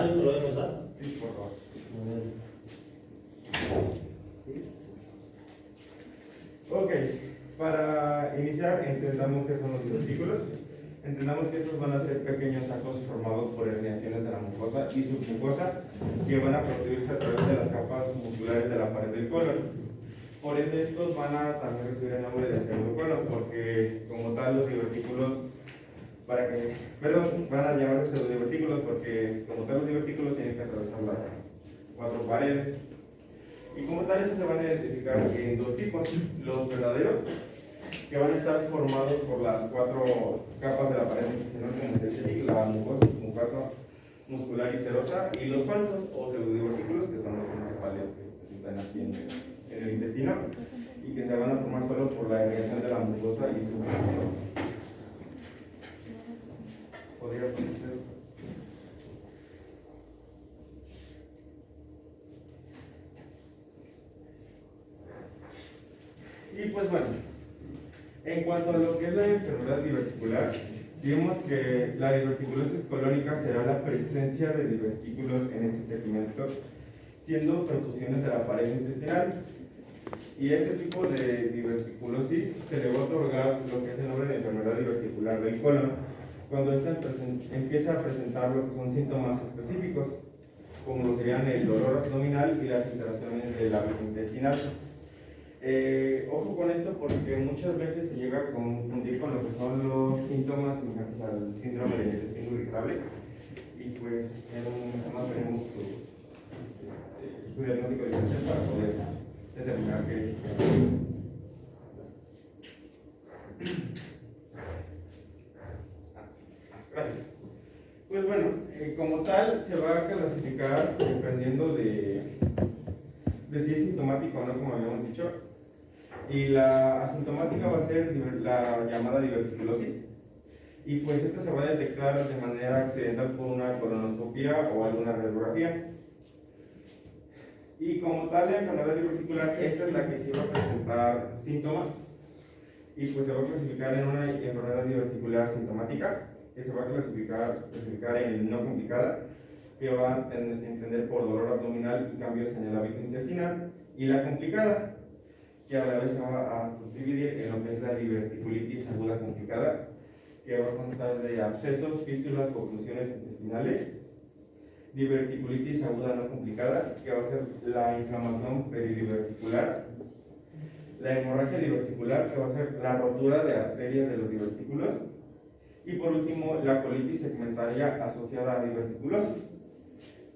escenario lo vemos, ¿ah? Sí, por favor. Sí. Ok, para iniciar entendamos qué son los divertículos. Entendamos que estos van a ser pequeños sacos formados por herniaciones de la mucosa y submucosa que van a producirse a través de las capas musculares de la pared del colon. Por ende, estos van a también recibir el nombre de pseudocolon, porque como tal los divertículos, van a llamarse pseudodivertículos porque como tal los divertículos tienen que atravesar las 4 paredes. Y como tal, estos se van a identificar en 2 tipos: los verdaderos, que van a estar formados por las 4 capas de la pared intestinal, como se dice, la mucosa muscular y serosa, y los falsos o pseudodivertículos, que son los principales que se presentan aquí en el intestino y que se van a formar solo por la herniación de la mucosa y su mucosa. ¿Podría ponerse? Y pues bueno, en cuanto a lo que es la enfermedad diverticular, digamos que la diverticulosis colónica será la presencia de divertículos en este segmento, siendo protusiones de la pared intestinal. Y este tipo de diverticulosis se le va a otorgar lo que es el nombre de enfermedad diverticular del colon cuando ésta empieza a presentar lo que son síntomas específicos, como lo serían el dolor abdominal y las alteraciones del hábito intestinal. Ojo con esto porque muchas veces se llega a confundir con lo que son los síntomas semejantes al síndrome del intestino irritable, y pues en un más veremos su diagnóstico diferencial para poder determinar qué es. Gracias. Pues bueno, como tal se va a clasificar dependiendo de si es sintomático o no, como habíamos dicho. Y la asintomática va a ser la llamada diverticulosis, y pues esta se va a detectar de manera accidental por una colonoscopia o alguna radiografía. Y como tal, la enfermedad diverticular, esta es la que sí va a presentar síntomas, y pues se va a clasificar en una enfermedad diverticular sintomática, que se va a clasificar en no complicada, que va a entender por dolor abdominal y cambios en el hábito intestinal, y la complicada, que a la vez se va a subdividir en lo que es la diverticulitis aguda complicada, que va a constar de abscesos, fístulas, oclusiones intestinales; diverticulitis aguda no complicada, que va a ser la inflamación peridiverticular; la hemorragia diverticular, que va a ser la rotura de arterias de los divertículos; y por último, la colitis segmentaria asociada a diverticulosis,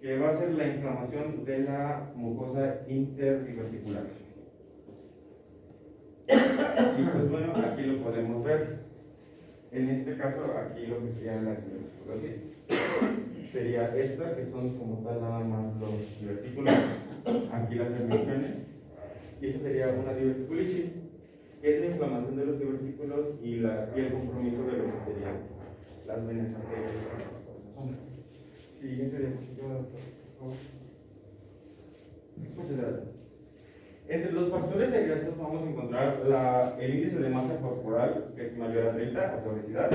que va a ser la inflamación de la mucosa interdiverticular. Y pues bueno, aquí lo podemos ver. En este caso, aquí lo que sería la diverticulosis sería esta, que son como tal nada más los divertículos, aquí las herniaciones, y esa sería una diverticulitis, que es la inflamación de los divertículos y el compromiso de lo que serían las venas arteriales por esa zona. Siguiente diapositiva, doctor, por favor. Muchas gracias. Entre los factores de riesgo vamos a encontrar el índice de masa corporal, que es mayor a 30, o sea, obesidad;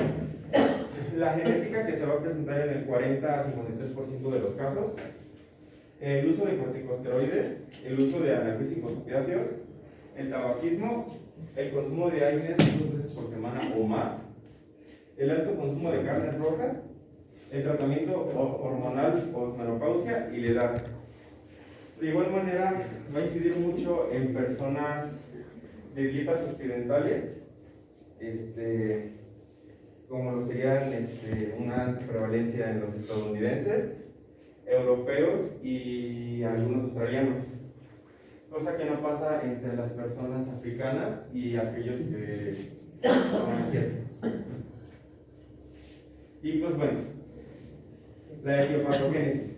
la genética, que se va a presentar en el 40 a 53% de los casos; el uso de corticosteroides; el uso de analgésicos opiáceos; el tabaquismo; el consumo de AINES 2 veces por semana o más; el alto consumo de carnes rojas; el tratamiento hormonal posmenopausia y la edad. De igual manera, va a incidir mucho en personas de dietas occidentales, como lo serían una prevalencia en los estadounidenses, europeos y algunos australianos, cosa que no pasa entre las personas africanas y aquellos que son asiáticos. Y pues bueno, la etiopatogénesis.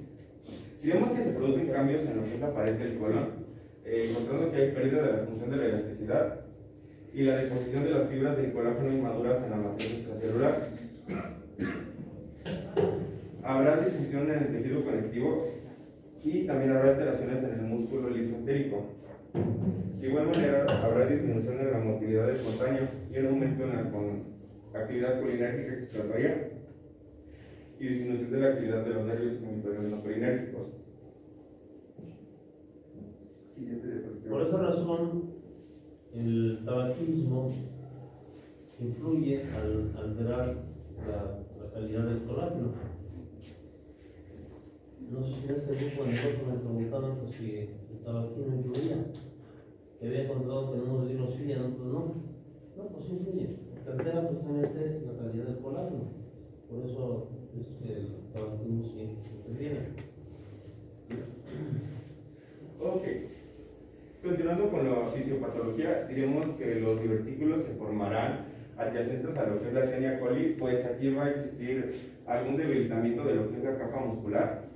Digamos que se producen cambios en lo que es la pared del colon, encontrando que hay pérdida de la función de la elasticidad y la deposición de las fibras del colágeno inmaduras en la matriz extracelular. Habrá disfunción en el tejido conectivo y también habrá alteraciones en el músculo liso entérico. De igual manera, habrá disminución en la motilidad espontánea y un aumento en la actividad colinérgica excitatoria. y disminución de la actividad de los nervios inhibitorios no colinérgicos. Siguiente diapositiva. Por esa razón, el tabaquismo influye al alterar la calidad del colágeno. No sé si en este grupo de nosotros me preguntaron que si el tabaquismo influía, que había encontrado que en unos libros sí y en otros no. No, pues sí influye, porque altera precisamente la calidad del colágeno. Por eso es que el tabaquismo sí interviene. Ok. Continuando con la fisiopatología, diremos que los divertículos se formarán adyacentes a lo que es la Escherichia coli, pues aquí va a existir algún debilitamiento de lo que es la capa muscular.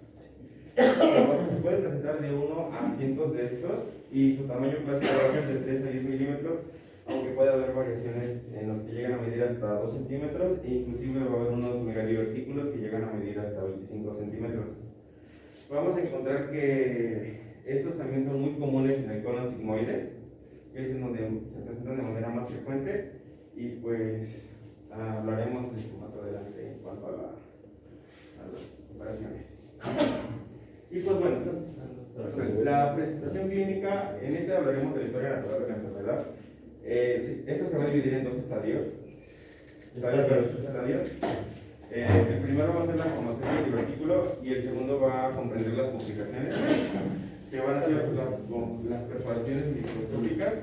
Se puede presentar de 1 a cientos de estos y su tamaño clásico va a ser de 3 a 10 milímetros, aunque puede haber variaciones en los que llegan a medir hasta 2 centímetros e inclusive va a haber unos megadivertículos que llegan a medir hasta 25 centímetros. Vamos a encontrar que estos también son muy comunes en el colon sigmoides, que es en donde se presentan de manera más frecuente, y pues hablaremos de esto más adelante en cuanto a las operaciones. Y pues bueno, la presentación clínica, en esta hablaremos de la historia natural de la enfermedad. Esta se va a dividir en dos estadios. El primero va a ser la formación del divertículo y el segundo va a comprender las complicaciones, que van a ser las perforaciones microscópicas,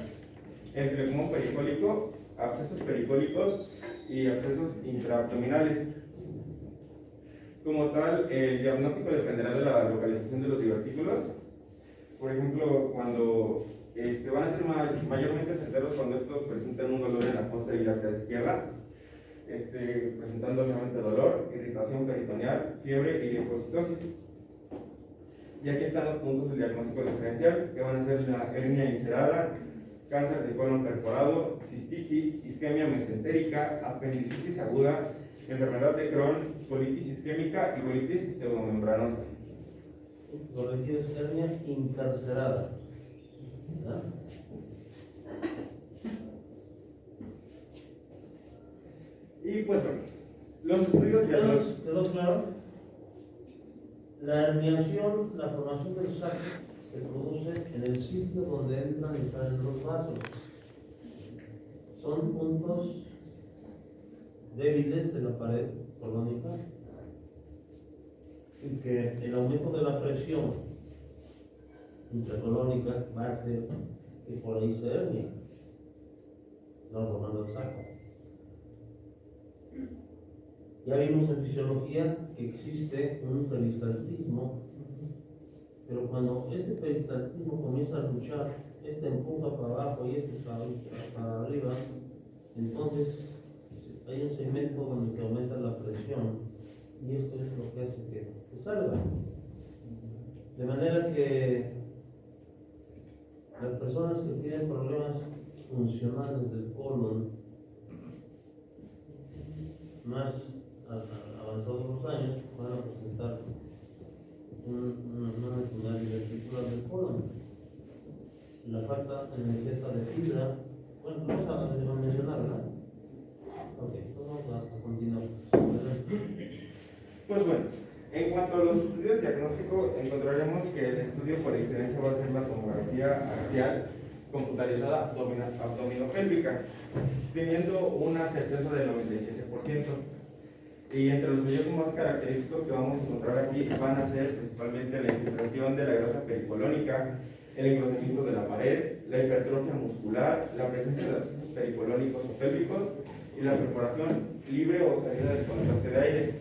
el flegmón pericólico, abscesos pericólicos y abscesos intraabdominales. Como tal, el diagnóstico dependerá de la localización de los divertículos. Por ejemplo, cuando van a ser mayormente certeros cuando estos presentan un dolor en la fosa ilíaca izquierda, presentando obviamente dolor, irritación peritoneal, fiebre y leucocitosis. Y aquí están los puntos del diagnóstico diferencial, que van a ser la hernia inserada, cáncer de colon perforado, cistitis, isquemia mesentérica, apendicitis aguda, enfermedad de Crohn, colitis isquémica y colitis pseudomembranosa. Corregir es hernia incarcerada. ¿Verdad? Y pues bueno, los estudios diagnósticos. ¿Quedó claro? La herniación, la formación del saco, se produce en el sitio donde entran y salen los vasos. Son puntos débiles de la pared colónica y que el aumento de la presión intracolónica va a hacer que por ahí se hernia. Se va formando el saco. Ya vimos en fisiología que existe un peristaltismo, pero cuando este peristaltismo comienza a luchar, este empuja para abajo y este para arriba, entonces hay un segmento donde que aumenta la presión y esto es lo que hace que salga. De manera que las personas que tienen problemas funcionales del colon más avanzados los años van a presentar una enfermedad diverticular del colon. La falta energética de fibra, bueno, vamos a mencionar, ¿verdad? Ok, vamos a continuar. Pues bueno, en cuanto a los estudios diagnósticos, encontraremos que el estudio por excelencia va a ser la tomografía axial computarizada abdominopélvica, teniendo una certeza del 97%. Y entre los hallazgos más característicos que vamos a encontrar aquí van a ser principalmente la infiltración de la grasa pericolónica, el engrosamiento de la pared, la hipertrofia muscular, la presencia de abscesos pericolónicos o pélvicos y la perforación libre o salida del contraste de aire.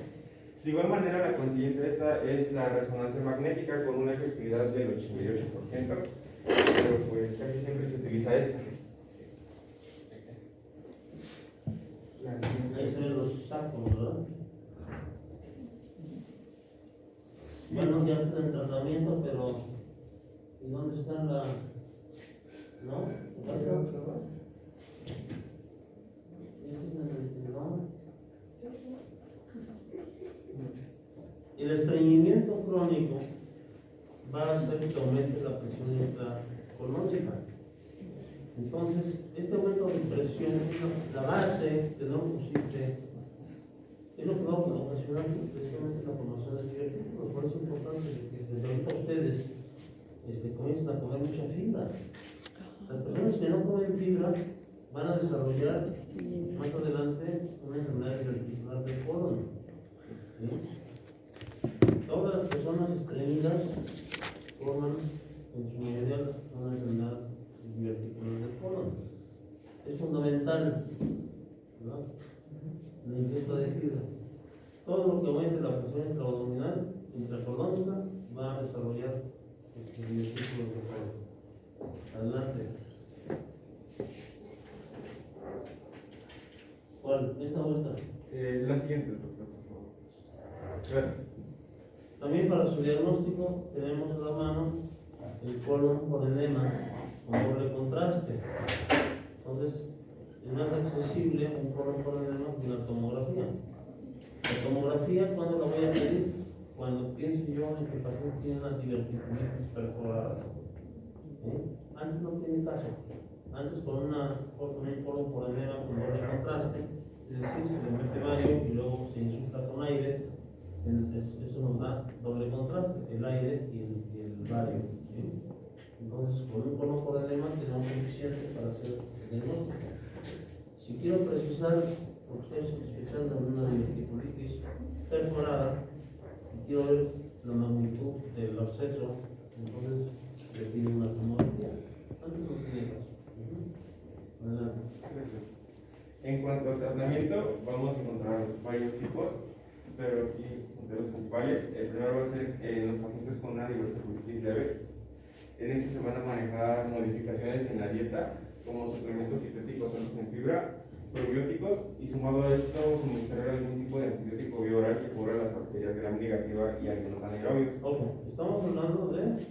De igual manera, la consiguiente de esta es la resonancia magnética con una efectividad del 88%, pero pues casi siempre se utiliza esta. Ahí se ven los sacos, ¿verdad? Bueno, ya están en tratamiento, pero ¿y dónde está la...? ¿No? ¿No? El estreñimiento crónico va a hacer que aumente la presión intracolónica. Entonces, este aumento de presión, la base de no posible, es lo que va a ocasionar presión desarrollar más adelante una enfermedad diverticular del colon. ¿Sí? Todas las personas estreñidas forman en su mayoría una enfermedad diverticular del colon. Es fundamental, ¿no? La ingesta de fibra. Todo lo que aumente la presión intraabdominal, intracolónica, va a desarrollar divertículos de colon. Adelante. ¿Cuál? ¿Esta o esta? La siguiente, doctor, por favor. Gracias. También para su diagnóstico tenemos a la mano el colon por edema con doble contraste. Entonces, es más accesible un colon por edema que una tomografía. La tomografía, ¿cuándo la voy a pedir? Cuando piense yo en que el paciente tiene una diverticulitis perforada. Antes no tiene caso. Antes con un colon por edema con doble contraste, es decir, se le mete bario y luego se insufla con aire. Eso nos da doble contraste, el aire y el bario. ¿Sí? Entonces, con un colon por edema tenemos suficiente para hacer el diagnóstico. Si quiero precisar, porque estoy sospechando de una diverticulitis perforada, y quiero ver la magnitud del absceso, entonces le pido una tomografía. Antes no tiene caso. Adelante. Gracias. En cuanto al tratamiento, vamos a encontrar varios tipos, pero aquí de los principales, el primero va a ser en los pacientes con una diverticulitis leve. En este se van a manejar modificaciones en la dieta, como suplementos sintéticos altos en fibra, probióticos, y sumado a esto, suministrar algún tipo de antibiótico bioral que cubra las bacterias gram negativa y algunos anaerobios. Ojo, estamos hablando de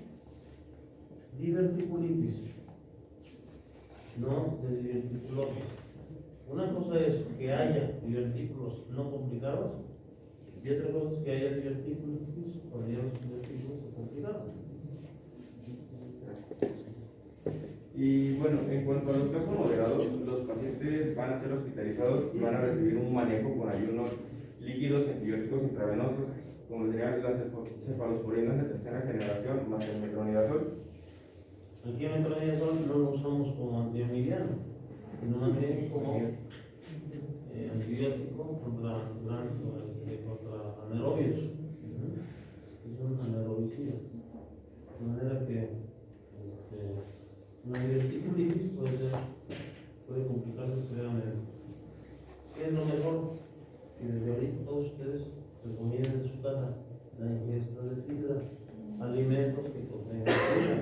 diverticulitis, no de diverticulosis. Una cosa es que haya divertículos no complicados y otra cosa es que haya diverticulitis o divertículos complicados. Y bueno, en cuanto a los casos moderados, los pacientes van a ser hospitalizados y van a recibir un manejo con ayunos líquidos y antibióticos intravenosos, como serían las cefalosporinas de tercera generación más el metronidazol. Aquí en metronidazol no lo usamos como antiamidiano, sino más bien como antibiótico contra anaerobios. Es un anaerobicida. De manera que una diverticulitis puede complicarse severamente. ¿Qué es lo mejor? Que desde ahorita todos ustedes recomienden en su casa la ingesta de fibra, alimentos que contengan fibra,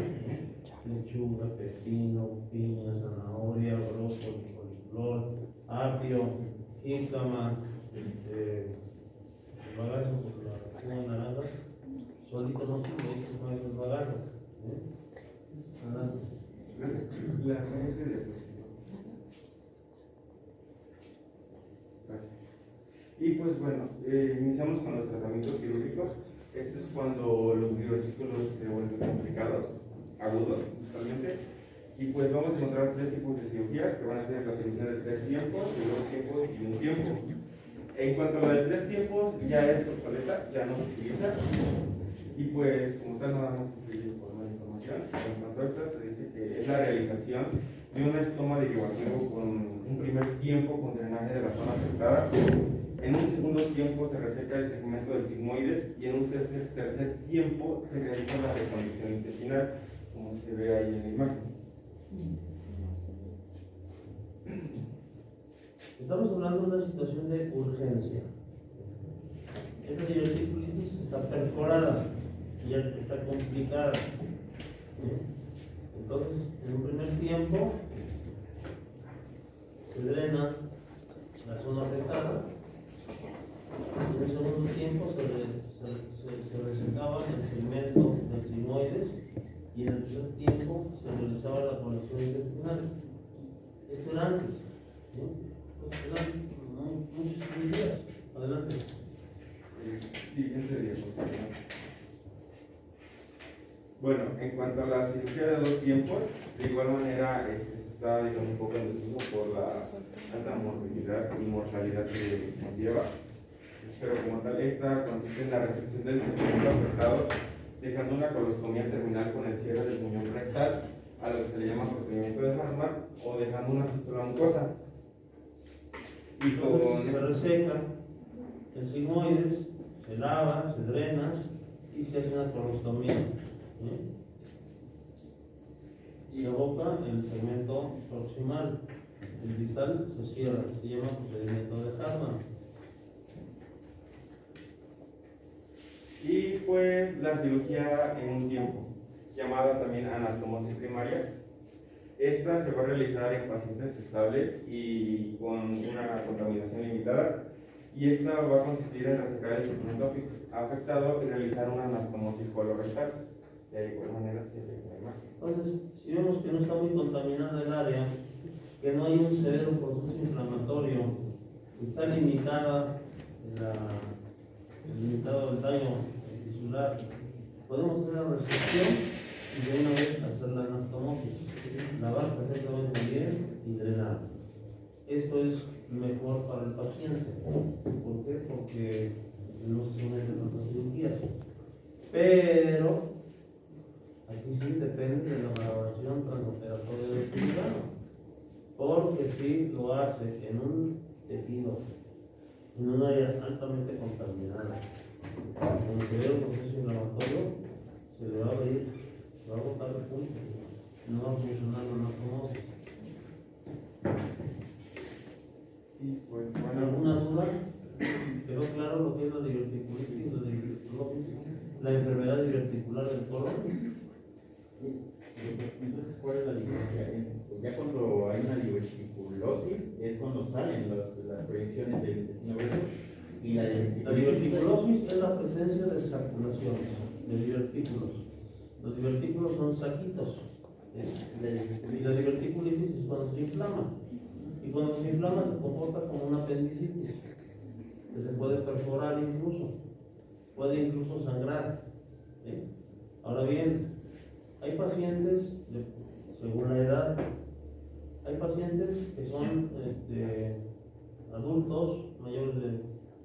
lechuga, pepino, piña, zanahoria, brócoli, coliflor, apio, jícama, el bagazo, porque la naranja solito no sirve, es más el bagazo. La siguiente diapositiva. Gracias. Y pues bueno, iniciamos con los tratamientos quirúrgicos. Esto es cuando los divertículos se vuelven complicados, agudos principalmente. Y pues vamos a encontrar tres tipos de cirugías, que van a ser las cirugías de 3 tiempos, de 2 tiempos y 1 tiempo. En cuanto a la de 3 tiempos, ya es obsoleta, ya no se utiliza. Y pues, como tal, nada más incluye por la información. En cuanto a esta, se dice que es la realización de un estoma derivativo con un primer tiempo con drenaje de la zona afectada. En un segundo tiempo se reseca el segmento del sigmoides y en un tercer tiempo se realiza la recondición intestinal, como se ve ahí en la imagen. Estamos hablando de una situación de urgencia. Esta diverticulitis está perforada y ya está complicada. Entonces, en un primer tiempo se drena la zona afectada. En el segundo tiempo se resecaba el segmento del sigmoides y en el tercer tiempo se realizaba la conexión intestinal. Esto era antes. ¿Sí? Eran muchas cirugías. Adelante. Siguiente diapositiva. Bueno, en cuanto a la cirugía de 2 tiempos, de igual manera se está digamos, un poco en desuso por la alta morbilidad y mortalidad que conlleva. Pero como tal, esta consiste en la resección del segmento afectado, dejando una colostomía terminal con el cierre del muñón rectal, a lo que se le llama procedimiento de Hartmann o dejando una fístula mucosa. Y Entonces se reseca el sigmoides, se lava, se drena y se hace una colostomía. Se aboca el segmento proximal, el distal se cierra, se llama procedimiento de Hartmann. Y pues la cirugía en un tiempo, llamada también anastomosis primaria. Esta se va a realizar en pacientes estables y con una contaminación limitada. Y esta va a consistir en resecar el segmento afectado y realizar una anastomosis colorectal. De igual manera se ve en la imagen. Entonces, si vemos que no está muy contaminada el área, que no hay un severo proceso inflamatorio, está limitada limitado el daño tisular, podemos hacer la resección y de una vez hacer la anastomosis, lavar perfectamente bien y drenar. Esto es mejor para el paciente. ¿Por qué? Porque no se someten a otras cirugías. Pero aquí sí depende de la valoración transoperatoria del cirujano. Porque si lo hace en un tejido, en un área altamente contaminada, con severo proceso inflamatorio, se le va a abrir, se va a botar el pulso, no va a funcionar la anastomosis. Y pues ¿Alguna duda? ¿Quedó claro lo que es la diverticulitis, la enfermedad diverticular del colon? Entonces, ¿cuál es la diferencia? Ya cuando hay una diverticulosis es cuando salen las proyecciones del intestino grueso y la La diverticulosis es la presencia de saculaciones, de divertículos. Los divertículos son saquitos. Y la diverticulitis es cuando se inflama. Y cuando se inflama se comporta como una apendicitis, que se puede perforar incluso, puede incluso sangrar. Ahora bien, hay pacientes, según la edad, hay pacientes que son adultos, mayores de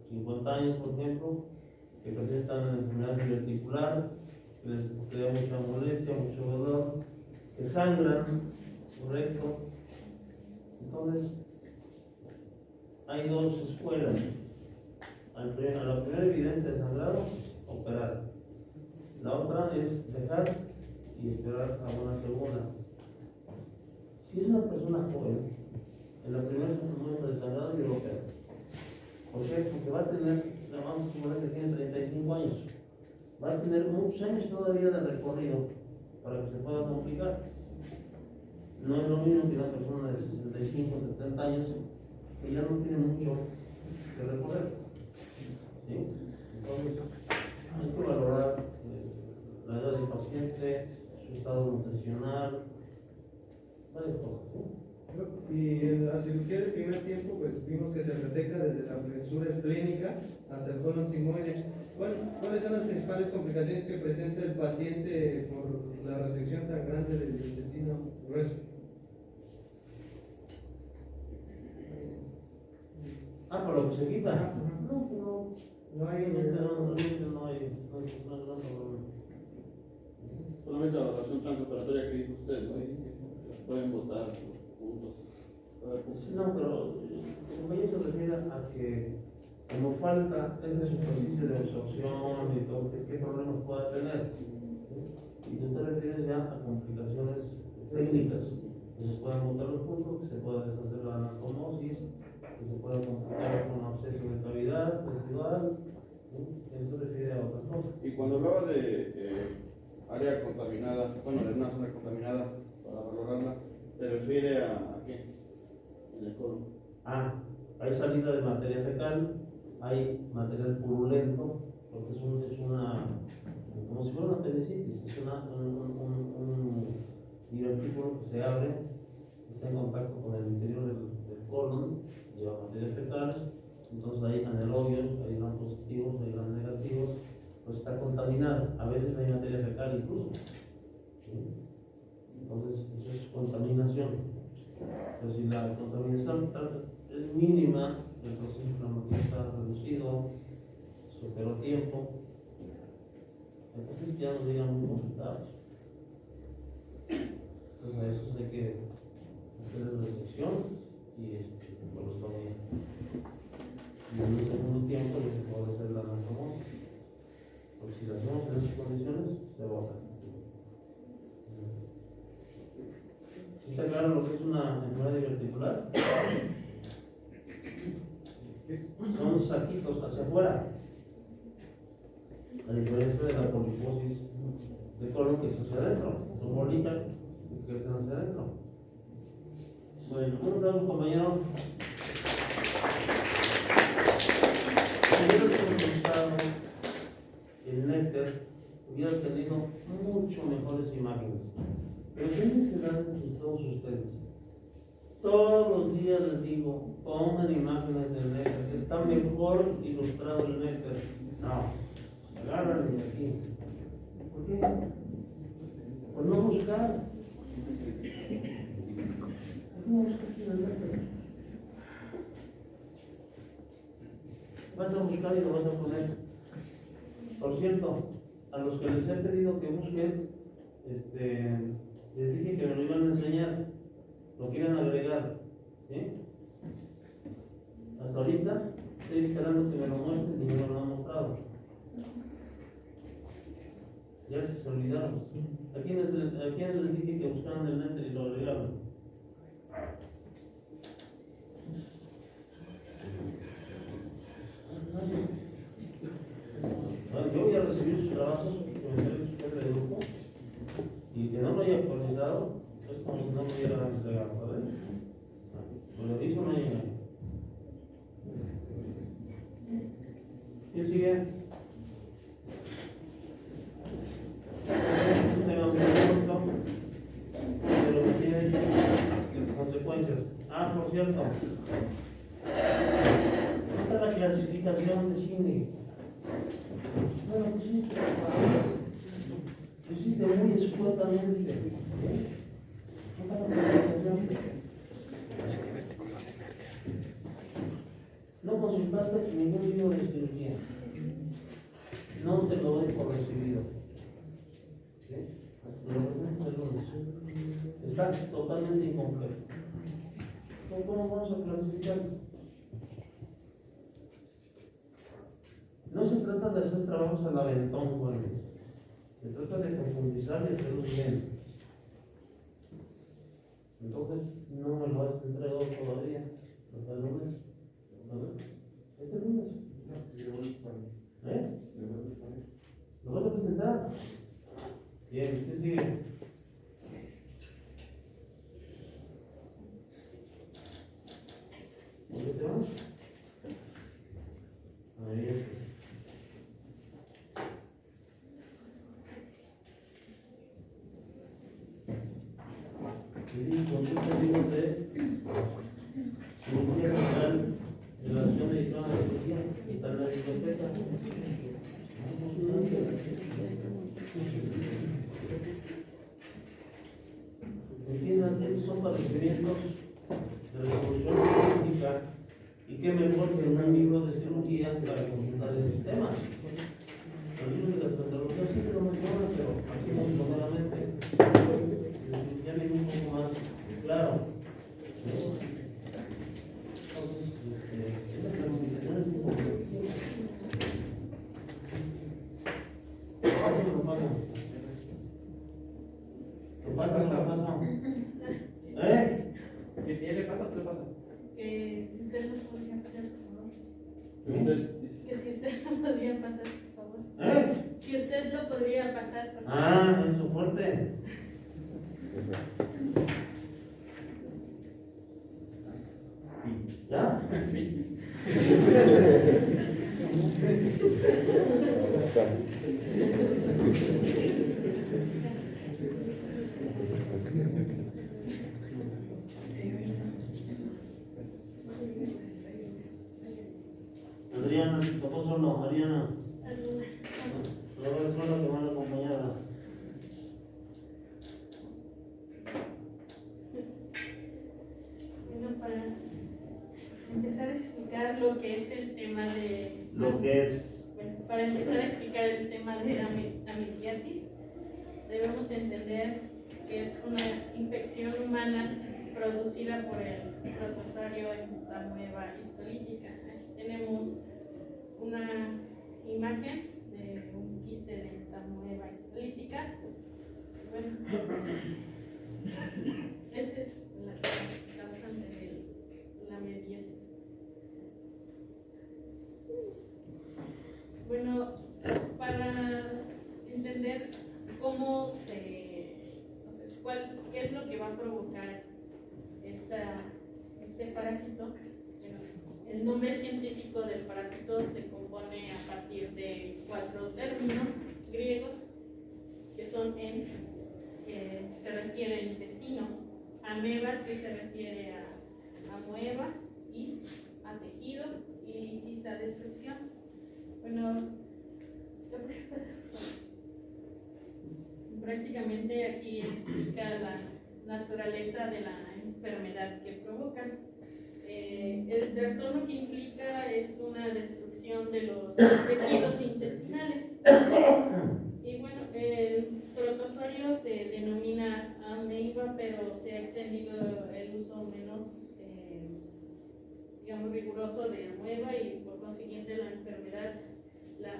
50 años, por ejemplo, que presentan enfermedad diverticular, que les crea mucha molestia, mucho dolor, que sangran, correcto. Entonces, hay dos escuelas. A la primera evidencia de sangrado, operar. La otra es dejar y esperar a una segunda. Si es una persona joven, en la primera muestra de sangrado yo lo opero. ¿Por qué? Porque va a tener, vamos a suponer que tiene 35 años, va a tener muchos años todavía de recorrido para que se pueda complicar. No es lo mismo que una persona de 65, 70 años que ya no tiene mucho que recorrer. ¿Sí? Entonces, hay que valorar la edad del paciente, su estado nutricional, varias cosas. ¿Sí? Y en la cirugía del primer tiempo, pues vimos que se reseca desde la flexura esplénica hasta el colon sigmoide. ¿Cuáles son las principales complicaciones que presenta el paciente por la resección tan grande del intestino grueso? Por lo que se quita. No hay No hay problema. Solamente la relación transoperatoria que dijo usted, ¿no? Pueden votar los puntos. Sí, no, pero como ello se refiere a que como falta esa superficie de absorción y todo, ¿qué problemas pueda tener? Y tú te refieres ya a complicaciones técnicas, que se puedan botar los puntos, que se pueda deshacer la anastomosis, que se pueda complicar con absceso de cavidad residual. Eso se refiere a otras cosas. Y cuando hablaba de área contaminada, bueno, de una zona contaminada, para valorarla, ¿se refiere a qué? En el colon. Hay salida de materia fecal, hay material purulento, porque es una, como si fuera una apendicitis, es un divertículo que se abre, está en contacto con el interior del colon, lleva materia fecal, entonces hay anaerobios, hay gran positivos, hay gran negativos, pues está contaminado, a veces hay materia fecal incluso. ¿Sí? Entonces, eso es contaminación. Pero si la contaminación es mínima, el proceso inflamatorio está reducido, superó tiempo, entonces ya no serían muy complicados. Entonces a esos hay que hacer resección y colostomía. Y en un segundo tiempo ya se puede hacer la anastomosis. Porque si lo hacemos en esas condiciones, se bota. ¿Sí está claro lo que es una enfermedad diverticular? Son saquitos hacia afuera, a diferencia de la poliposis de colon que es hacia adentro, son bolitas que están hacia adentro. Bueno, ¿cómo está un compañero? Si hubiera consultado el néctar, hubiera tenido mucho mejores imágenes. Pero ¿qué necesidad de todos ustedes? Todos los días les digo, pongan imágenes del néctar, que está mejor ilustrado el néctar. No, agarran de aquí. ¿Por qué? Por no buscar. ¿Por qué no buscar aquí en el néctar? Vas a buscar y lo vas a poner. Por cierto, a los que les he pedido que busquen, les dije que me lo iban a enseñar, lo que iban a agregar, ¿sí? Hasta ahorita estoy esperando que me lo muestren y no me lo han mostrado. Ya se olvidaron. ¿A quiénes les dije que buscaran el néctar y lo agregaron? Yo voy a recibir sus trabajos que me entregue su jefe de grupo y que no lo haya actualizado es como si no lo hubiera entregado, ¿sabes? Pues lo mismo no hay nada. ¿Quién sigue? Tengan un punto, pero que tiene consecuencias. Ah, por cierto, esta es la clasificación de Shindy. Bueno, pues sí, lo hiciste muy escuetamente. Esta es la clasificación. No consultaste ningún libro de cirugía. No te lo doy por recibido. ¿Sí? Está totalmente incompleto. ¿Cómo vamos a clasificarlo? No se trata de hacer trabajos al aventón, jóvenes. Se trata de profundizar y hacerlos bien. Entonces, no me lo has entregado todavía. Hasta el lunes. Este lunes. ¿Eh? ¿Lo vas a presentar? Bien, ¿qué sigue? ¿Qué te vas? Ahí. Y con estos libros de cirugía general, relación dedicada a la cirugía, está en la biblioteca. Entiendan, esos son padecimientos de resolución científica y qué mejor que en un libro de cirugía para consultar esos temas. Los libros de gastroenterología sí que lo mencionan, pero aquí muy someramente. Ya viene un poco más claro. Entonces, esta clasificación es muy importante. ¿Lo pasa? ¿Eh? ¿Qué le pasa? ¿Qué le pasa? Que si usted nos podría pasar, por favor. ¿Eh? Que si usted lo podría pasar, por favor. ¿Eh? Si usted lo podría pasar, por favor. Ah, eso fuerte. ¿Ya? Adriana, ¿cómo solo? Mariana. Solo que van acompañada. Bueno, para empezar a explicar lo que es el tema de... Lo que es. Bueno, para empezar a explicar el tema de la mitiasis, debemos entender que es una infección humana producida por el protozoario entamoeba histolítica. Aquí tenemos una imagen de un quiste de entamoeba histolítica. Bueno, esta es la causante de la mediasis. Bueno, para entender cómo qué es lo que va a provocar este parásito, bueno, el nombre científico del parásito se compone a partir de 4 términos griegos, que son en, que se refiere al intestino, ameba, que se refiere a amoeba, ist, a tejido, y lisis, a destrucción. Bueno, prácticamente aquí explica la naturaleza de la enfermedad que provoca. El trastorno que implica es una destrucción de los tejidos intestinales. Y bueno, el protozoario se denomina ameiba, pero se ha extendido el uso menos, digamos, riguroso de amoeba, y por consiguiente la enfermedad,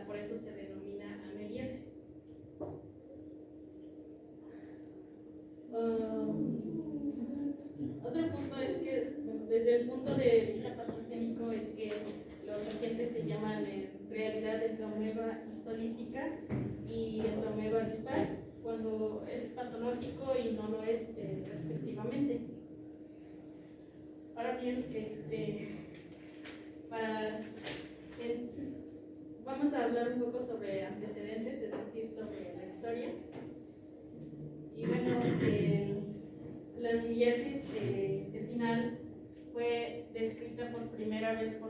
por eso se denomina amebiasis. Otro punto es que, desde el punto de vista patogénico, es que los agentes se llaman en realidad entamoeba histolítica y entamoeba distal, cuando es patológico y no lo es, respectivamente. Ahora bien, vamos a hablar un poco sobre antecedentes, es decir, sobre la historia. Y bueno, la amibiasis intestinal fue descrita por primera vez por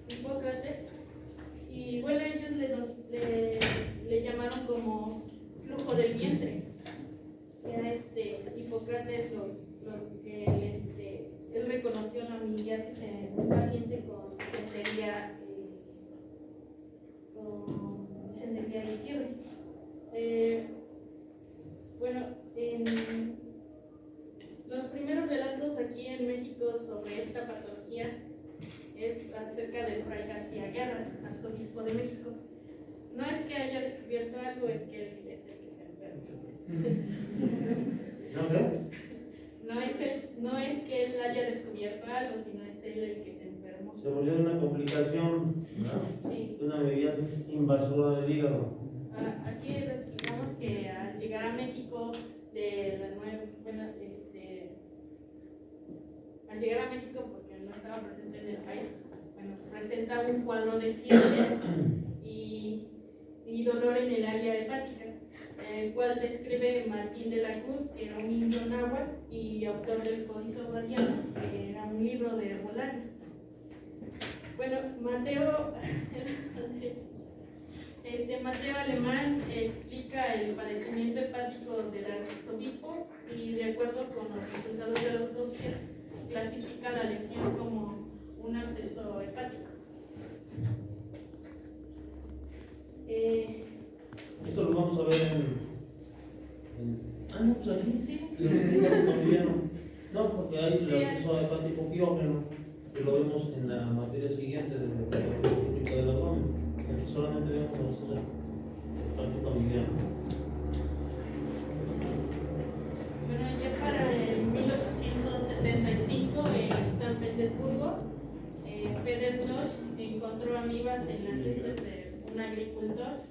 Hipócrates, y bueno, ellos le llamaron como flujo del vientre. Ya Hipócrates lo que él reconoció la amibiasis en un paciente con disentería y fiebre. Bueno, los primeros relatos aquí en México sobre esta patología es acerca del fray García Guerra, arzobispo de México. No es que haya descubierto algo, es que él es el que se enferma. No es que él haya descubierto algo, sino es él el que se enfermó. Se murió de una complicación, ¿no? Sí. De una mediasis invasora del hígado. Aquí le explicamos que al llegar a México al llegar a México, porque no estaba presente en el país, bueno, presenta un cuadro de fiebre y dolor en el área hepática, el cual describe Martín de la Cruz, que era un indio náhuatl y autor del Códice Guardiano, que era un libro de herbolaria. Bueno, Mateo Alemán explica el padecimiento hepático del arzobispo, y de acuerdo con los resultados de la autopsia clasifica la lesión como un absceso hepático. Esto lo vamos a ver no, pues aquí Sí. No, porque hay Sí, el absceso hepático quirógeno, que lo vemos en la materia siguiente de la patología del abdomen. Aquí solamente vemos el absceso hepático familiar. Bueno, ya para el 1875 en San Petersburgo, Feder Bloch encontró amibas en las heces de un agricultor,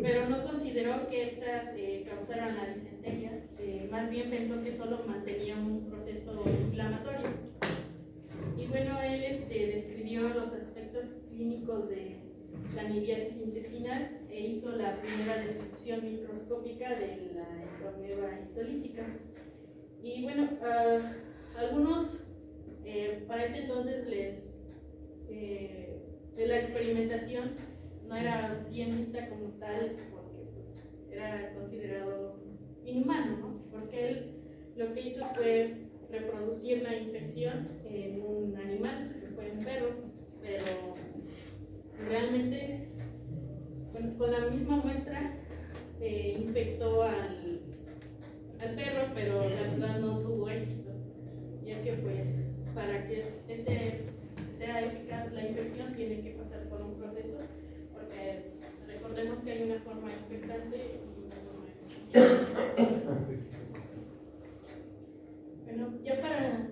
pero no consideró que estas causaran la disentería, más bien pensó que solo mantenía un proceso inflamatorio. Y bueno, él describió los aspectos clínicos de la amibiasis intestinal e hizo la primera descripción microscópica de la entamoeba histolítica. Y bueno, algunos para ese entonces la experimentación no era bien vista como tal, porque pues, era considerado inhumano, ¿no? Porque él lo que hizo fue reproducir la infección en un animal, que fue un perro, pero realmente con la misma muestra infectó al perro, pero la verdad no tuvo éxito, ya que pues para que sea eficaz la infección tiene que pasar por un proceso, porque recordemos que hay una forma infectante y una forma Bueno, ya para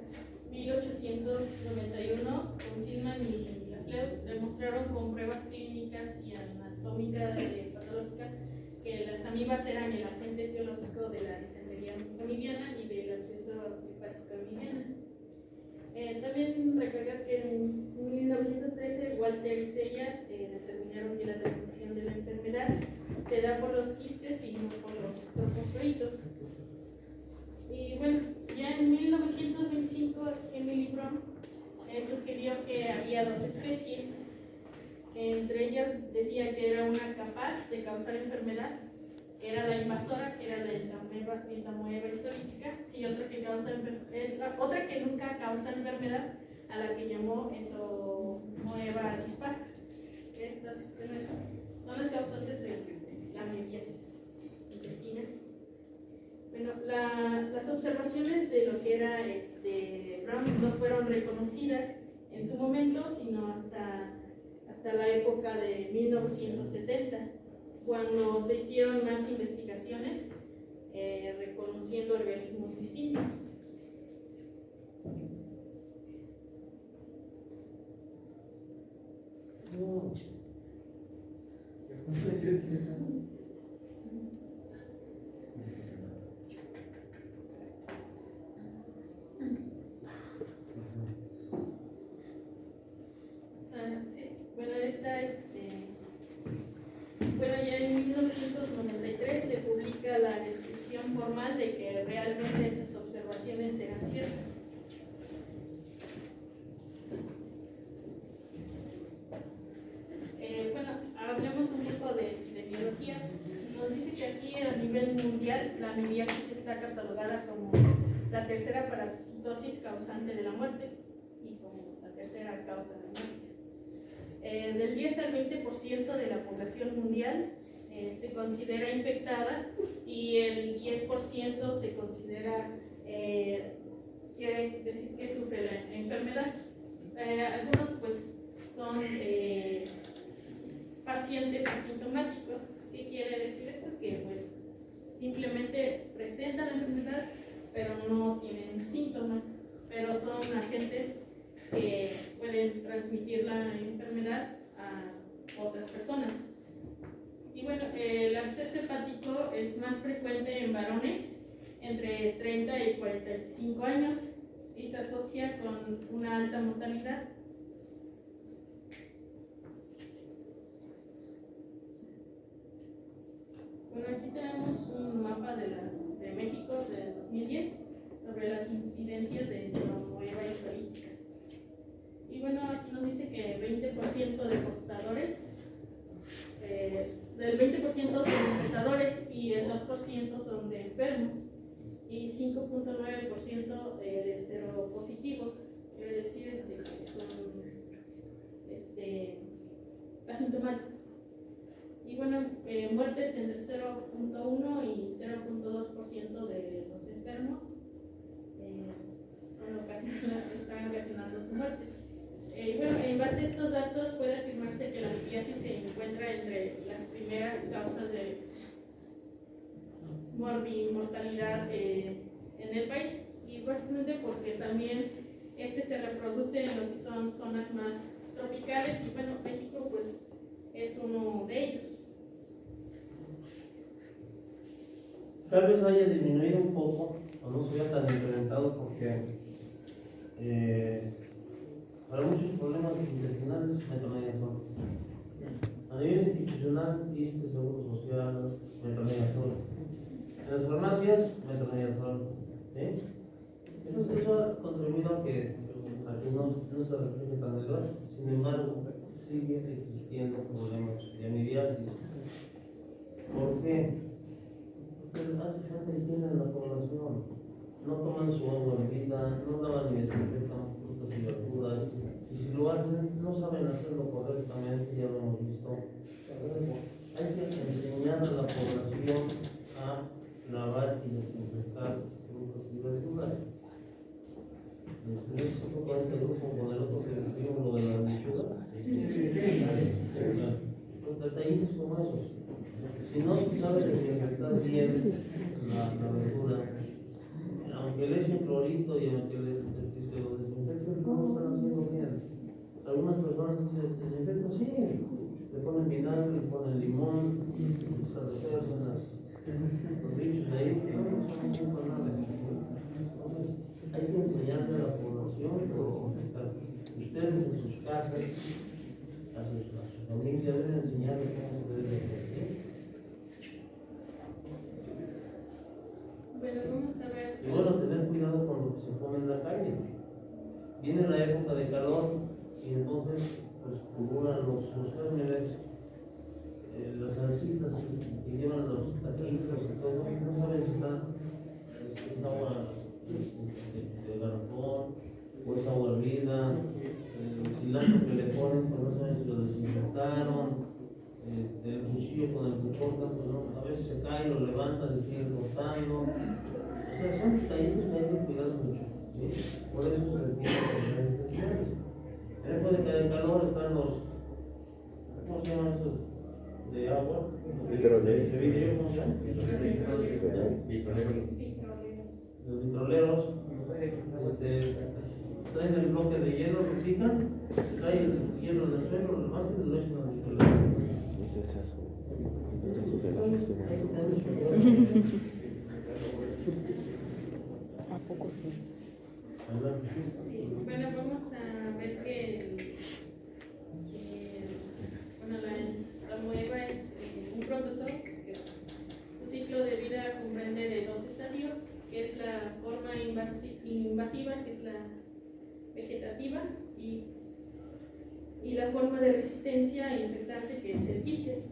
1891, Consilman y Lafleur demostraron con pruebas clínicas y anatómicas patológicas que las amibas eran el agente etiológico de la disentería amibiana y del absceso hepático amibiana. También recordar que en 1913 Walter y Sellas determinaron que la transmisión de la enfermedad se da por los quistes y no por los trofozoitos. Y bueno, ya en 1925 Emily Brown sugirió que había dos especies. Entre ellas decía que era una capaz de causar enfermedad, que era la invasora, que era la entamoeba histórica, y otra que nunca causa enfermedad, a la que llamó entamoeba dispar. Estas son las causantes de la metiasis intestina. Bueno, las observaciones de lo que era Brown no fueron reconocidas en su momento, sino hasta la época de 1970, cuando se hicieron más investigaciones reconociendo organismos distintos. Bueno, ya en 1993 se publica la descripción formal de que realmente esas observaciones eran ciertas. Bueno, hablemos un poco de epidemiología. Nos dice que aquí a nivel mundial la amibiasis está catalogada como la tercera parasitosis causante de la muerte y como la tercera causa de muerte. Del 10 al 20% de la población mundial se considera infectada y el 10% se considera que sufre la enfermedad. Algunos pues son pacientes asintomáticos. ¿Qué quiere decir esto? Que pues simplemente presentan la enfermedad pero no tienen síntomas, pero son agentes que pueden transmitir la enfermedad a otras personas. Y bueno, el absceso hepático es más frecuente en varones entre 30 y 45 años y se asocia con una alta mortalidad. Bueno, aquí tenemos un mapa de México de 2010 sobre las incidencias de entamoeba histórica. Y bueno, aquí nos dice que 20% de portadores, del 20% son portadores y el 2% son de enfermos y 5.9% de seropositivos, quiere decir que son asintomáticos. Y bueno, muertes entre 0.1 y 0.2% de los enfermos están ocasionando su muerte. Bueno, en base a estos datos puede afirmarse que la amibiasis se encuentra entre las primeras causas de mortalidad en el país, igualmente porque también se reproduce en lo que son zonas más tropicales y bueno, México pues es uno de ellos. Tal vez haya disminuido un poco o no se vea tan incrementado porque para muchos problemas intestinales metronidazol. A nivel institucional, Seguro Social, metronidazol. En las farmacias, metronidazol. ¿Sí? Entonces eso ha contribuido a que no se refleje tan elevado. Sin embargo, sigue existiendo problemas de amibiasis. ¿Por qué? Porque hace falta higiene en la población. No toman su agua bebida, no lavan ni desinfectan frutas y verduras, y si lo hacen, no saben hacerlo correctamente, ya lo hemos visto. Hay que enseñar a la población a lavar y desinfectar frutas y verduras. Después, con este grupo, con el otro que vimos lo de la lechuga. Los detallitos como esos. Si no se sabe desinfectar bien la verdura, aunque le echen clorito y aunque lo desinfecten, no lo están haciendo bien. Algunas personas desinfectan, sí, le ponen vinagre, le ponen limón, se reservan los bichos de ahí, que no son muy banales. Entonces, hay que enseñarle a la población a desinfectar. Ustedes en sus casas, a su familia, deben enseñarles cómo se debe hacer. Bueno, vamos a ver. Y bueno, tener cuidado con lo que se come en la calle. Viene la época de calor y entonces pues pululan los gérmenes, las ancitas que llevan los taquitos y todo, no saben si está es agua de garrafón o es agua hervida, el cilantro que le ponen, pues no saben si lo desinfectaron, el cuchillo con el que cortan, pues no, a veces se cae, lo levantan y siguen cortando. O sea, son detallitos que hay que cuidar mucho, ¿sí? Por eso se requiere de las infecciones. En época de calor están los, ¿cómo se llaman esos? De agua, de vidrio, ¿cómo se llama? Los vitroleros, traen el bloque de hielo, lo pican, se cae el hielo en el suelo, lo levantan y lo echan al vitrolero. Es el caso. El caso que la ¿A poco sí? Bueno, vamos a ver que bueno, la moeba es un protozoo que su ciclo de vida comprende de 2 estadios, que es la forma invasiva, que es la vegetativa, y la forma de resistencia infectante, que es el quiste.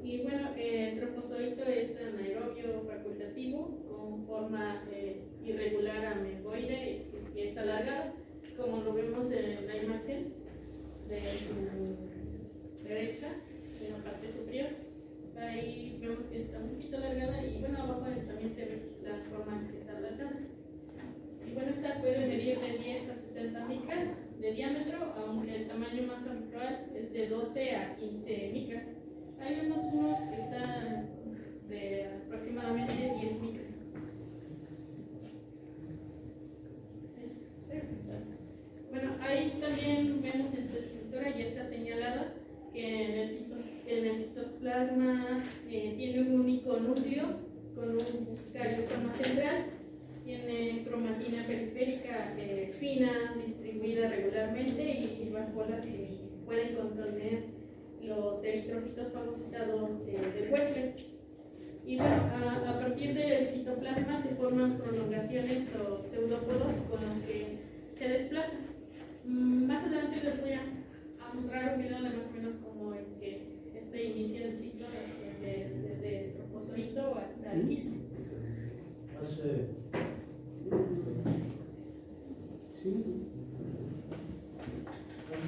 Y bueno, el trofozoito es anaerobio facultativo con forma irregular ameboide, que es alargada, como lo vemos en la imagen de su derecha, en la parte superior. Ahí vemos que está un poquito alargada y bueno, abajo también se ve la forma que está alargada. Y bueno, esta puede medir de 10 a 60 micras de diámetro, aunque el tamaño más habitual es de 12 a 15 micras. Hay uno que está de aproximadamente 10 micras. Bueno, ahí también vemos en su estructura, ya está señalada, que en el citoplasma tiene un único núcleo con un cariosoma central, tiene cromatina periférica fina, distribuida regularmente y las bolas que pueden contener los eritrocitos fagocitados del huésped. Y bueno, a partir del citoplasma se forman prolongaciones o pseudópodos con los que se desplazan. Más adelante les voy a mostrar un video de más o menos cómo es que inicia el ciclo desde el trofozoito hasta el quiste. Sí,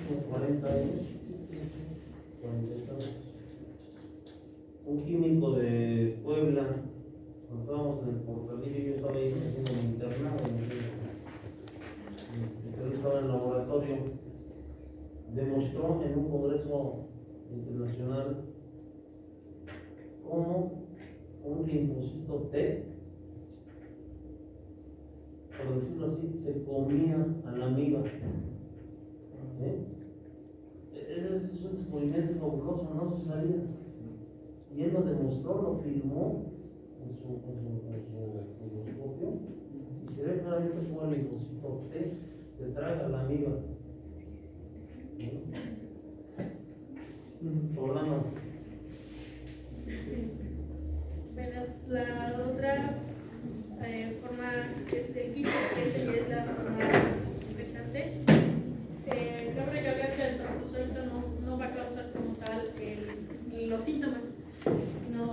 como 40 años, 40 años. Un químico de Puebla, cuando estábamos en el Portalillo, yo estaba ahí haciendo mi internado, pero él estaba en el laboratorio, demostró en un congreso internacional cómo un linfocito T, por decirlo así, se comía a la amiga. Es un descubrimiento fabuloso, no se sabía. Y él lo demostró, lo filmó en su microscopio, y se ve claramente cómo el linfocito T se traga a la amiga. Programa. Bueno, la otra forma es el quiste, que es la forma infectante. Cabe recalcar que el trofozoito no va a causar como tal los síntomas, sino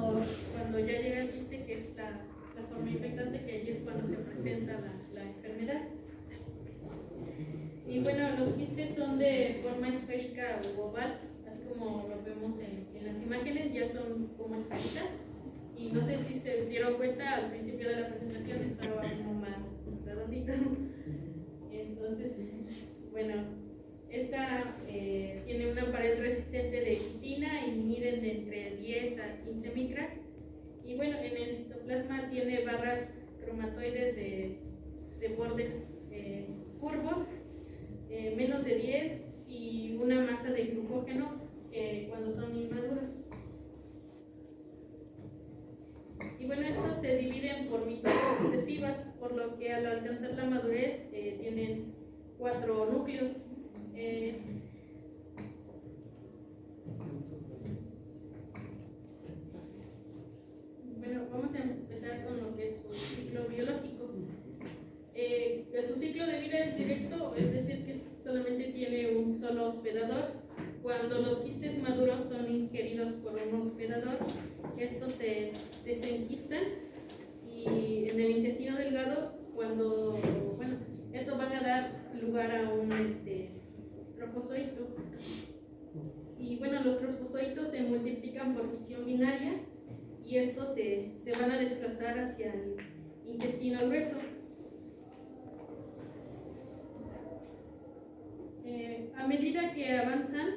cuando ya llega el quiste, que es la forma infectante, que ahí es cuando se presenta la enfermedad. Y bueno, los quistes son de forma esférica o oval, así como lo vemos en las imágenes, ya son como esferitas. Y no sé si se dieron cuenta, al principio de la presentación estaba como más redondita. Entonces, bueno, esta tiene una pared resistente de quitina y miden de entre 10 a 15 micras. Y bueno, en el citoplasma tiene barras cromatoides de bordes curvos, menos de 10, y una masa de glucógeno cuando son inmaduros. Y bueno, estos se dividen por mitades sucesivas, por lo que al alcanzar la madurez tienen 4 núcleos. Bueno, vamos a empezar con lo que es su ciclo biológico. Su ciclo de vida es directo, es decir, que solamente tiene un solo hospedador. Cuando los quistes maduros son ingeridos por un hospedador, estos se desenquistan y en el intestino delgado, estos van a dar lugar a un trofozoito. Y bueno, los trofozoitos se multiplican por fisión binaria y estos se van a desplazar hacia el intestino grueso. A medida que avanzan,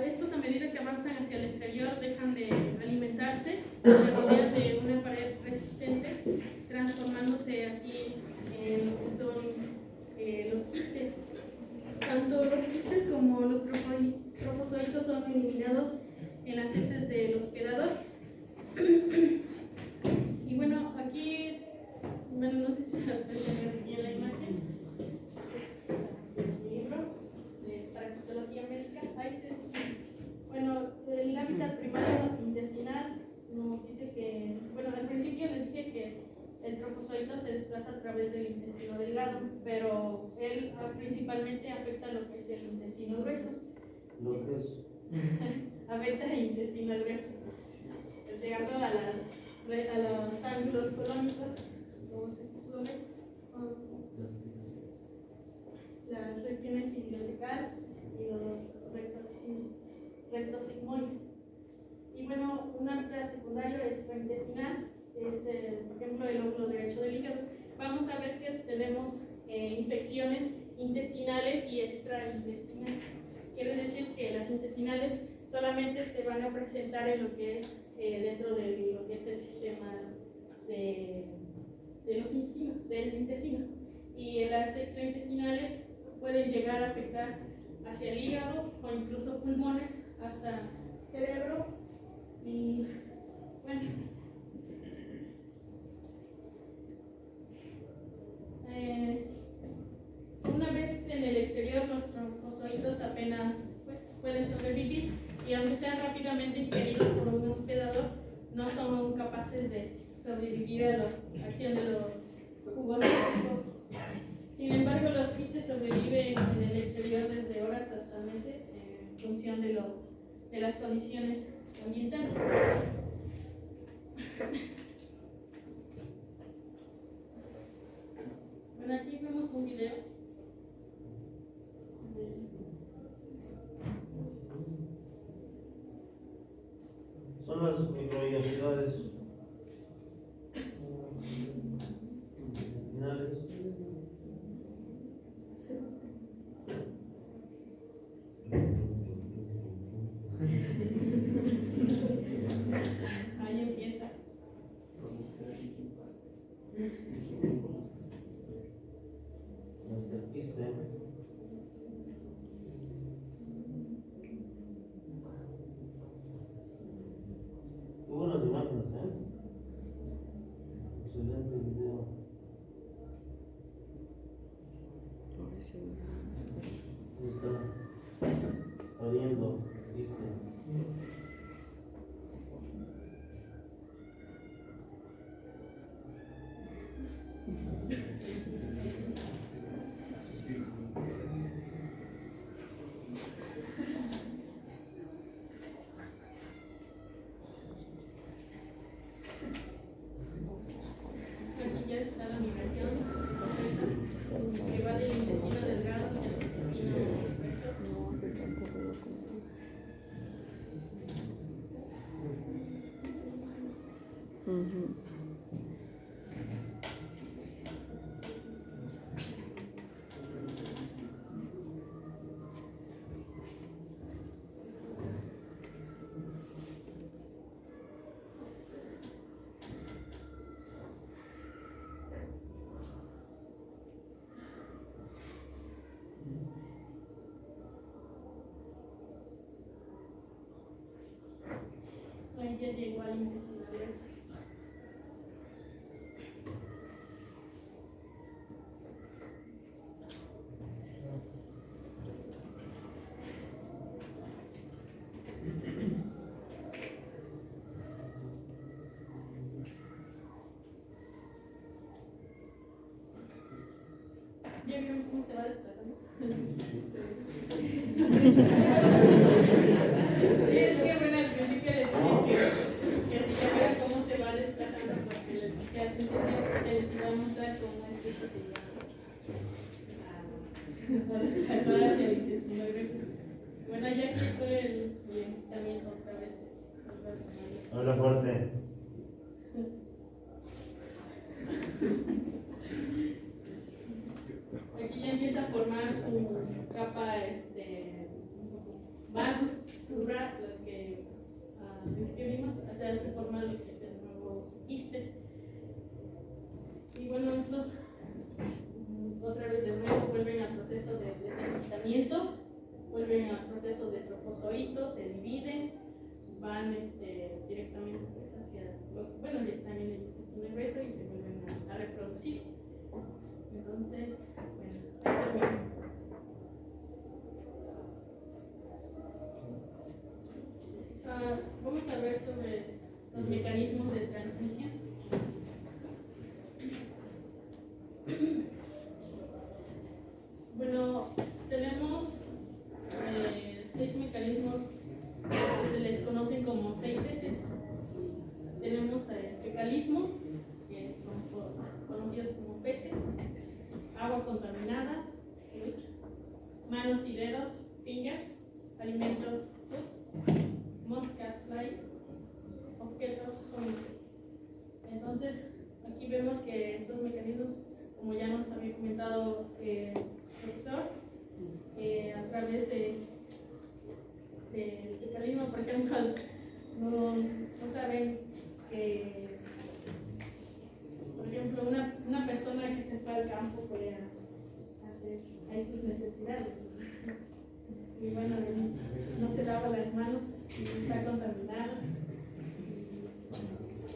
estos a medida que avanzan hacia el exterior dejan de alimentarse, se rodean de una pared resistente, transformándose así en lo que son los quistes. Tanto los quistes como los trofozoitos son eliminados en las heces del hospedador. Y bueno, aquí, no sé si se ve bien la imagen, es el libro de Parasitología Médica. El hábitat primario intestinal nos dice que, al principio les dije que el trofozoito se desplaza a través del intestino delgado, pero él principalmente afecta lo que es el intestino grueso. Lo que es. Afecta el intestino grueso, llegando a los ángulos colónicos, como se llama, son las regiones ileocecal y los recto sigmoide. Y bueno, un hábitat secundario extraintestinal es, por ejemplo, el lóbulo derecho del hígado. Vamos a ver que tenemos infecciones intestinales y extraintestinales. Quiere decir que las intestinales solamente se van a presentar en lo que es dentro de lo que es el sistema de los intestinos, del intestino. Y las extraintestinales pueden llegar a afectar hacia el hígado o incluso pulmones hasta cerebro. Y bueno, una vez en el exterior los trofozoitos apenas pueden sobrevivir, y aunque sean rápidamente ingeridos por un hospedador, no son capaces de sobrevivir a la acción de los jugos gástricos. Sin embargo, los quistes sobreviven en el exterior desde horas hasta meses en función de las condiciones ambientales. Bueno, aquí vemos un video. Son las microvellosidades intestinales. Ahí empieza. Este quiste. Qué buenas imágenes, excelente video. Ahí está pariendo quiste. Aquí ya está la migración que va del intestino delgado hacia el intestino grueso. Ujú. Ahí ya llegó al intestino grueso. ¿Ya vieron cómo se va desplazando? Sí, es que bueno, al principio les dije que si ya vieron cómo se va desplazando, porque les dije al principio que les iba a mostrar cómo es que esto se va a desplazar hacia el intestino grueso. Bueno, ya aquí por el levantamiento otra vez. Habla fuerte. Aquí ya empieza a formar su capa más dura, lo que al principio vimos, o sea, se forma lo que es el nuevo quiste. Y bueno, estos otra vez de nuevo vuelven al proceso de desenquistamiento, vuelven al proceso de trofozoitos, se dividen, van directamente pues, hacia, bueno, ya están en el intestino grueso y se vuelven a reproducir. Entonces, bueno, ahí termino. Vamos a ver sobre los mecanismos de transmisión. Bueno, tenemos 6 mecanismos que se les conocen como 6 ejes. Tenemos el fecalismo, que son conocidos como peces, agua contaminada, manos y dedos, fingers, alimentos, food, moscas, flies, objetos cónicos. Entonces, aquí vemos que estos mecanismos, como ya nos había comentado el doctor, a través del fecalismo, por ejemplo, no saben que, por ejemplo, una persona que se fue al campo puede hacer ahí sus necesidades. Y bueno, no se lava las manos, está contaminado.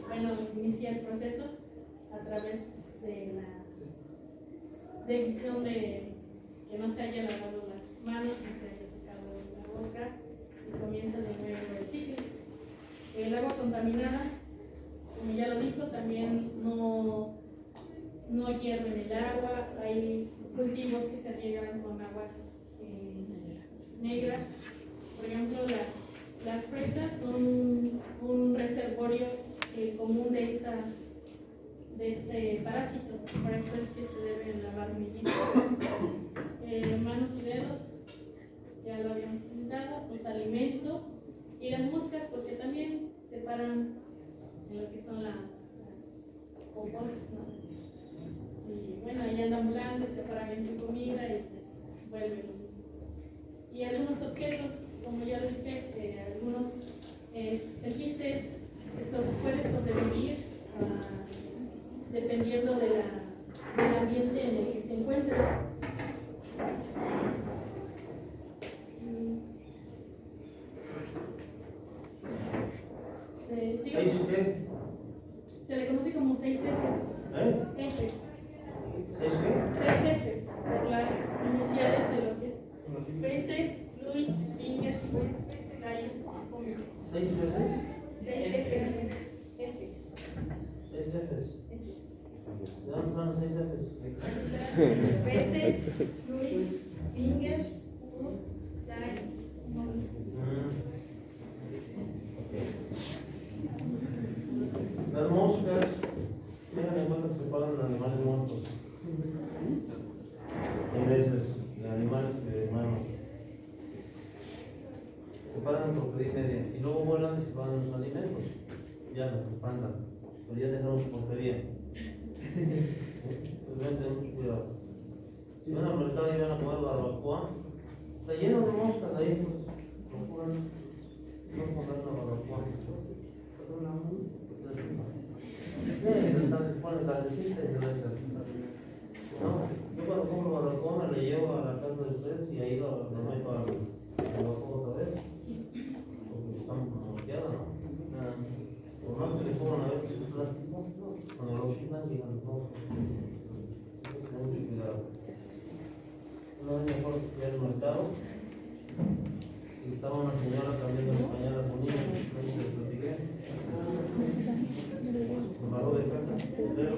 Bueno, inicia el proceso a través de la decisión de que no se haya lavado las manos, no se haya tocado la boca y comienza de nuevo el ciclo. El agua contaminada, como ya lo dijo, también no hierve en el agua, hay cultivos que se riegan con aguas negras. Por ejemplo, las fresas son un reservorio común de este parásito, por eso es que se deben lavar muy bien. Manos y dedos, ya lo habíamos comentado, los alimentos y las moscas, porque también se paran en lo que son las popos, ¿no? Y bueno, ahí andan volando, se paran en su comida y pues vuelven lo mismo. Y algunos objetos, como ya les dije, el quiste puede sobrevivir dependiendo del ambiente en el que se encuentra. ¿Sí? ¿Seis qué? Se le conoce como 6 ejes. Ejes. ¿Seis qué? 6 ejes, por las iniciales de lo que es peces, fluids, fingers, foods, calles, comidas. 6 veces. 6 ejes. Ejes. 6 veces. Ejes. ¿De dónde están los 6 veces? Peces, fluids, fingers, food, calles, comidas. Las moscas, tengan en cuenta que se pagan en animales muertos. En veces, de animales de humanos. Se paran por pedir media. Y luego vuelan y se pagan los alimentos. Ya los espantan. pero ya dejaron su porquería. Pues deben tener mucho cuidado. Si van al mercado y van a comer barbacoa, está lleno de moscas ahí, pues procuran no comer la barbacoa. Pones salecita y se la echas. No, yo cuando compro barbacoa me la llevo a la casa de ustedes y ahí lo meto a la barbacoa otra vez. Porque están moteadas, ¿no? Por más que le pongan a veces el plástico, cuando lo quitan llegan los moscos. Ten mucho cuidado. Una vez me acuerdo que fui al mercado y estaba una señora cambiando los pañales a su niño, no sé si les platiqué. Me paró de casa, pero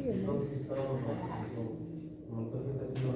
entonces estábamos con el paciente haciendo